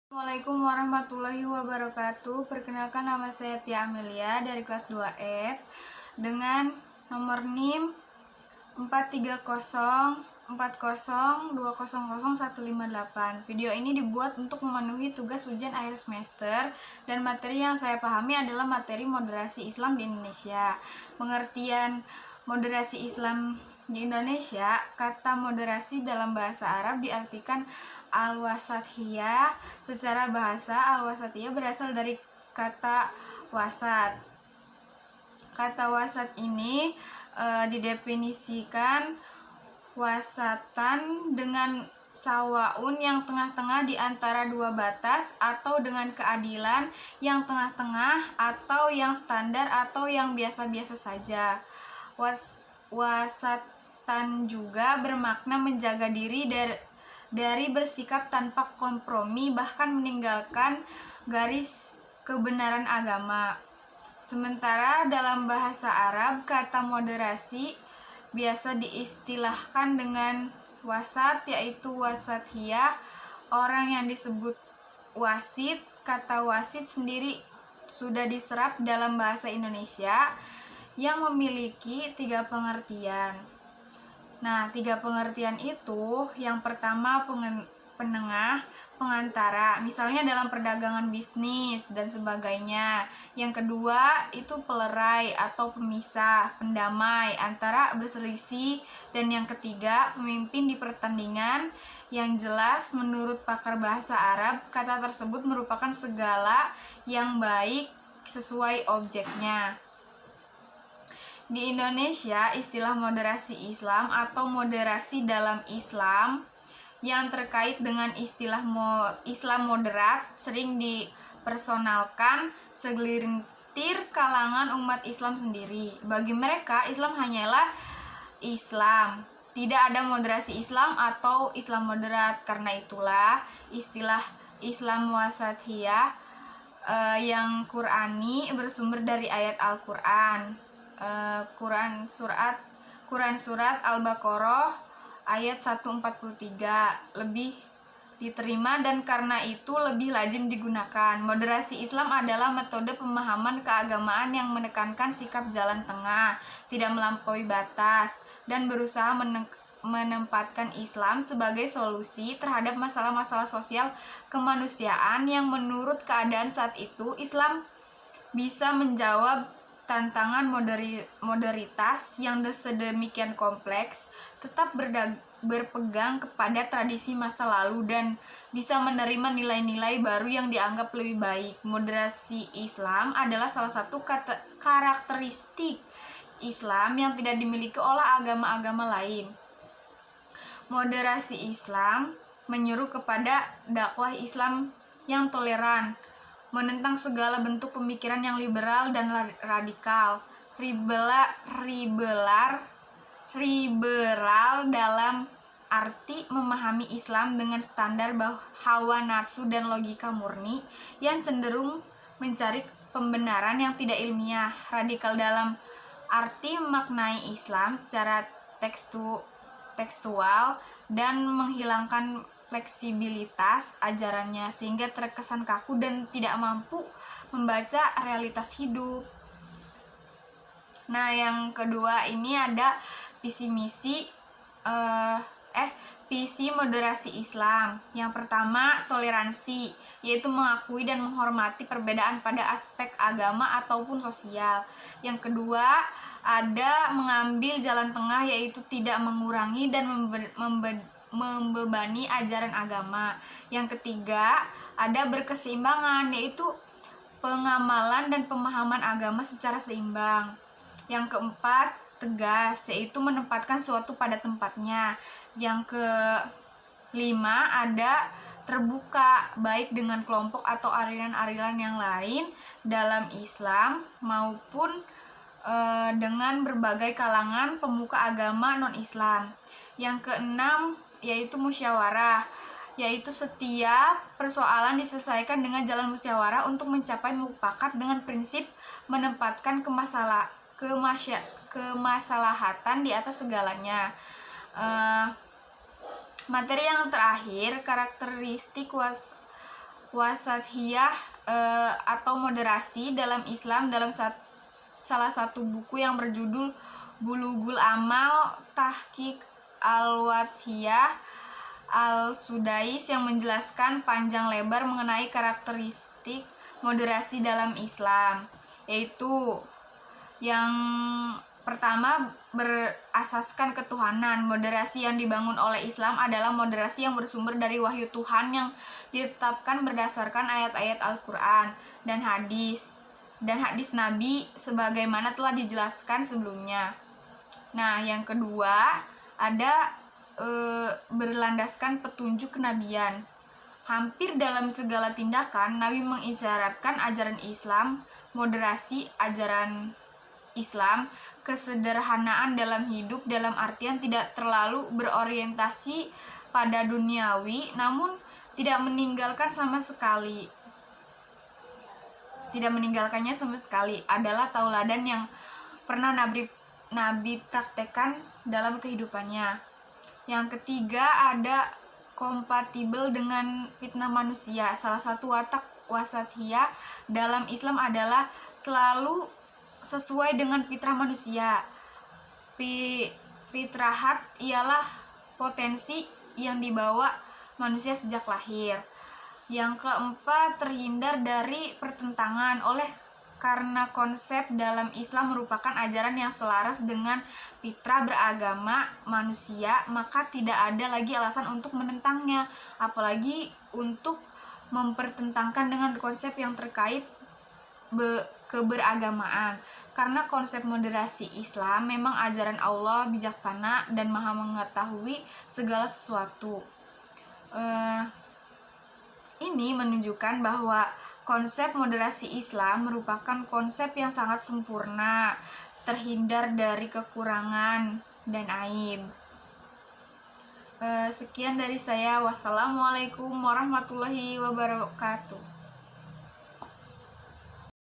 Assalamualaikum warahmatullahi wabarakatuh. Perkenalkan, nama saya Tia Amelia dari kelas 2F dengan nomor NIM 43040200158. Video ini dibuat untuk memenuhi tugas ujian akhir semester, dan materi yang saya pahami adalah materi moderasi Islam di Indonesia. Pengertian moderasi Islam di Indonesia: kata moderasi dalam bahasa Arab diartikan al-wasathiyah. Secara bahasa, al-wasathiyah berasal dari kata wasat. Kata wasat ini didefinisikan wasatan dengan sawaun yang tengah-tengah di antara dua batas, atau dengan keadilan yang tengah-tengah, atau yang standar, atau yang biasa-biasa saja. Wasatan juga bermakna menjaga diri dari bersikap tanpa kompromi, bahkan meninggalkan garis kebenaran agama. Sementara dalam bahasa Arab, kata moderasi biasa diistilahkan dengan wasat, yaitu wasathiyah. Orang yang disebut wasit, kata wasit sendiri sudah diserap dalam bahasa Indonesia yang memiliki 3 pengertian. Nah, 3 pengertian itu, yang pertama penengah, pengantara, misalnya dalam perdagangan, bisnis, dan sebagainya. Yang kedua itu pelerai atau pemisah, pendamai antara berselisih. Dan yang ketiga, pemimpin di pertandingan. Yang jelas, menurut pakar bahasa Arab, kata tersebut merupakan segala yang baik sesuai objeknya. Di Indonesia, istilah moderasi Islam atau moderasi dalam Islam yang terkait dengan istilah Islam moderat sering dipersonalkan segelintir kalangan umat Islam sendiri. Bagi mereka, Islam hanyalah Islam, tidak ada moderasi Islam atau Islam moderat. Karena itulah istilah Islam wasathiyah yang Qur'ani bersumber dari ayat Al-Quran. Quran surat Al-Baqarah ayat 143 lebih diterima, dan karena itu lebih lazim digunakan. Moderasi Islam adalah metode pemahaman keagamaan yang menekankan sikap jalan tengah, tidak melampaui batas, dan berusaha menempatkan Islam sebagai solusi terhadap masalah-masalah sosial kemanusiaan yang menurut keadaan saat itu Islam bisa menjawab tantangan moderitas yang sedemikian kompleks, tetap berpegang kepada tradisi masa lalu, dan bisa menerima nilai-nilai baru yang dianggap lebih baik. Moderasi Islam adalah salah satu karakteristik Islam yang tidak dimiliki oleh agama-agama lain. Moderasi Islam menyeru kepada dakwah Islam yang toleran, menentang segala bentuk pemikiran yang liberal dan radikal. Liberal dalam arti memahami Islam dengan standar hawa nafsu dan logika murni yang cenderung mencari pembenaran yang tidak ilmiah. Radikal dalam arti memaknai Islam secara tekstual dan menghilangkan fleksibilitas ajarannya sehingga terkesan kaku dan tidak mampu membaca realitas hidup. Nah, yang kedua ini ada visi moderasi Islam. Yang pertama, toleransi, yaitu mengakui dan menghormati perbedaan pada aspek agama ataupun sosial. Yang kedua, ada mengambil jalan tengah, yaitu tidak mengurangi dan membebani ajaran agama. Yang ketiga, ada berkeseimbangan, yaitu pengamalan dan pemahaman agama secara seimbang. Yang keempat, tegas, yaitu menempatkan sesuatu pada tempatnya. Yang kelima, ada terbuka, baik dengan kelompok atau aliran-aliran yang lain dalam Islam maupun dengan berbagai kalangan pemuka agama non-Islam. Yang keenam, yaitu musyawarah, yaitu setiap persoalan diselesaikan dengan jalan musyawarah untuk mencapai mufakat dengan prinsip menempatkan kemaslahatan di atas segalanya. Materi yang terakhir, karakteristik Wasatiyah atau moderasi dalam Islam dalam salah satu buku yang berjudul Bulughul Amal Tahqiq Al-Wathiyah Al-Sudais yang menjelaskan panjang lebar mengenai karakteristik moderasi dalam Islam, yaitu yang pertama, berasaskan ketuhanan. Moderasi yang dibangun oleh Islam adalah moderasi yang bersumber dari wahyu Tuhan yang ditetapkan berdasarkan ayat-ayat Al-Quran dan hadis Nabi sebagaimana telah dijelaskan sebelumnya. Nah, yang kedua ada berlandaskan petunjuk kenabian. Hampir dalam segala tindakan, Nabi mengisyaratkan ajaran Islam, moderasi ajaran Islam, kesederhanaan dalam hidup dalam artian tidak terlalu berorientasi pada duniawi, namun tidak meninggalkannya sama sekali adalah tauladan yang pernah Nabi praktekkan dalam kehidupannya. Yang ketiga ada kompatibel dengan fitnah manusia. Salah satu watak wasatiyah dalam Islam adalah selalu sesuai dengan fitrah manusia. Fitrahat ialah potensi yang dibawa manusia sejak lahir. Yang keempat, terhindar dari pertentangan karena konsep dalam Islam merupakan ajaran yang selaras dengan fitrah beragama manusia, maka tidak ada lagi alasan untuk menentangnya, apalagi untuk mempertentangkan dengan konsep yang terkait keberagamaan. Karena konsep moderasi Islam memang ajaran Allah bijaksana dan maha mengetahui segala sesuatu. Ini menunjukkan bahwa konsep moderasi Islam merupakan konsep yang sangat sempurna, terhindar dari kekurangan dan aib. Sekian dari saya. Wassalamualaikum warahmatullahi wabarakatuh.